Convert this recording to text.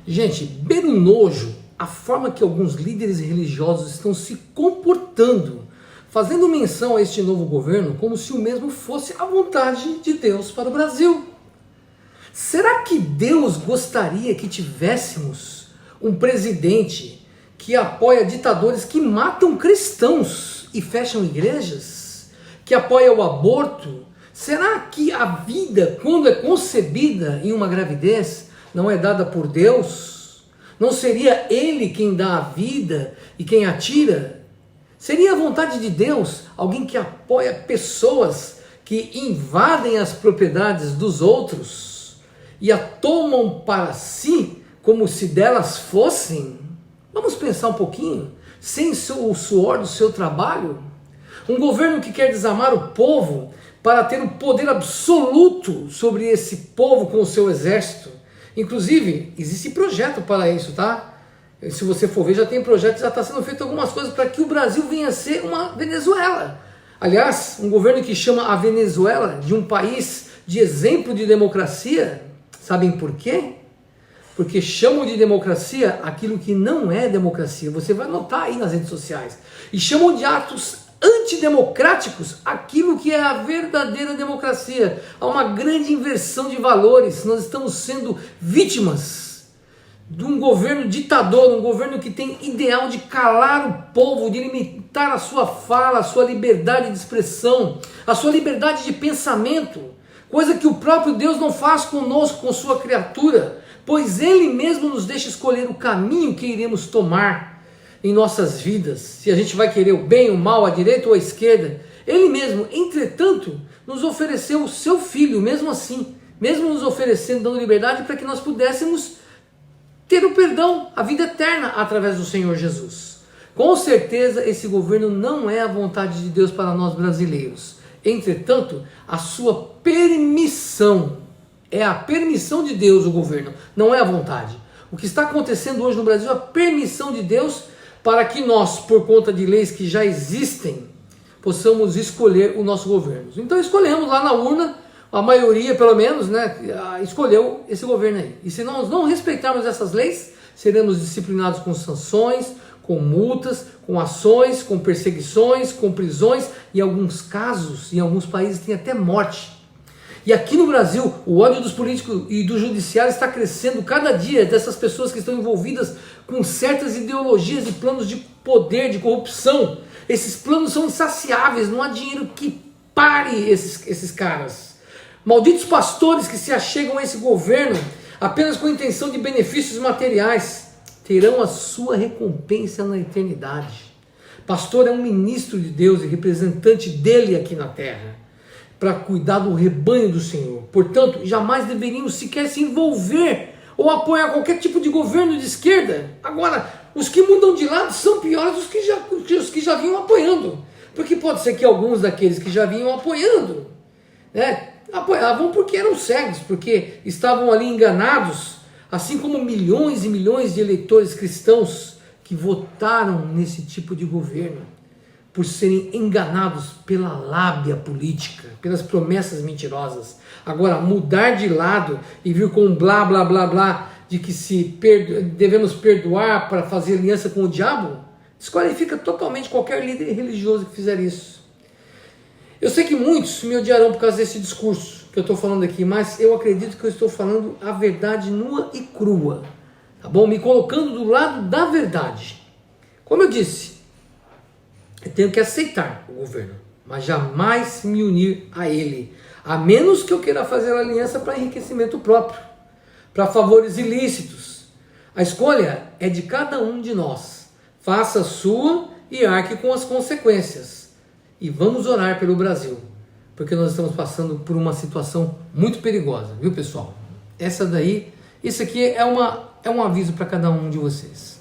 Gente, beira o nojo a forma que alguns líderes religiosos estão se comportando, fazendo menção a este novo governo como se o mesmo fosse a vontade de Deus para o Brasil. Será que Deus gostaria que tivéssemos um presidente que apoia ditadores que matam cristãos e fecham igrejas? Que apoia o aborto? Será que a vida, quando é concebida em uma gravidez, não é dada por Deus? Não seria Ele quem dá a vida e quem a tira? Seria a vontade de Deus alguém que apoia pessoas que invadem as propriedades dos outros e a tomam para si como se delas fossem? Vamos pensar um pouquinho, sem o suor do seu trabalho? Um governo que quer desamar o povo para ter o poder absoluto sobre esse povo com o seu exército. Inclusive, existe projeto para isso, tá? Se você for ver, já tem projeto, já está sendo feito algumas coisas para que o Brasil venha a ser uma Venezuela. Aliás, um governo que chama a Venezuela de um país de exemplo de democracia, sabem por quê? Porque chamam de democracia aquilo que não é democracia. Você vai notar aí nas redes sociais. E chamam de atos antidemocráticos aquilo que é a verdadeira democracia. Há uma grande inversão de valores. Nós estamos sendo vítimas de um governo ditador, um governo que tem ideal de calar o povo, de limitar a sua fala, a sua liberdade de expressão, a sua liberdade de pensamento, coisa que o próprio Deus não faz conosco, com sua criatura, pois Ele mesmo nos deixa escolher o caminho que iremos tomar em nossas vidas, se a gente vai querer o bem, o mal, a direita ou a esquerda. Ele mesmo, entretanto, nos ofereceu o seu Filho, mesmo assim, mesmo nos oferecendo, dando liberdade para que nós pudéssemos ter o perdão, a vida eterna através do Senhor Jesus. Com certeza esse governo não é a vontade de Deus para nós brasileiros. Entretanto, a sua permissão, é a permissão de Deus o governo, não é a vontade. O que está acontecendo hoje no Brasil é a permissão de Deus para que nós, por conta de leis que já existem, possamos escolher o nosso governo. Então escolhemos lá na urna, a maioria pelo menos, né, escolheu esse governo aí. E se nós não respeitarmos essas leis, seremos disciplinados com sanções, com multas, com ações, com perseguições, com prisões, e em alguns casos, em alguns países tem até morte. E aqui no Brasil, o ódio dos políticos e do judiciário está crescendo cada dia, dessas pessoas que estão envolvidas com certas ideologias e planos de poder, de corrupção. Esses planos são insaciáveis, não há dinheiro que pare esses caras. Malditos pastores que se achegam a esse governo apenas com a intenção de benefícios materiais, terão a sua recompensa na eternidade. Pastor é um ministro de Deus e representante dele aqui na terra, para cuidar do rebanho do Senhor. Portanto, jamais deveríamos sequer se envolver ou apoiar qualquer tipo de governo de esquerda. Agora, os que mudam de lado são piores dos que já vinham apoiando. Porque pode ser que alguns daqueles que já vinham apoiando, né, apoiavam porque eram cegos, porque estavam ali enganados, assim como milhões e milhões de eleitores cristãos que votaram nesse tipo de governo, por serem enganados pela lábia política, pelas promessas mentirosas. Agora, mudar de lado e vir com um blá, blá, blá, blá, de que devemos perdoar para fazer aliança com o diabo, desqualifica totalmente qualquer líder religioso que fizer isso. Eu sei que muitos me odiarão por causa desse discurso que eu estou falando aqui, mas eu acredito que eu estou falando a verdade nua e crua, tá bom? Me colocando do lado da verdade. Como eu disse, eu tenho que aceitar o governo, mas jamais me unir a ele, a menos que eu queira fazer aliança para enriquecimento próprio, para favores ilícitos. A escolha é de cada um de nós. Faça a sua e arque com as consequências. E vamos orar pelo Brasil, porque nós estamos passando por uma situação muito perigosa, viu, pessoal? Isso aqui é um aviso para cada um de vocês.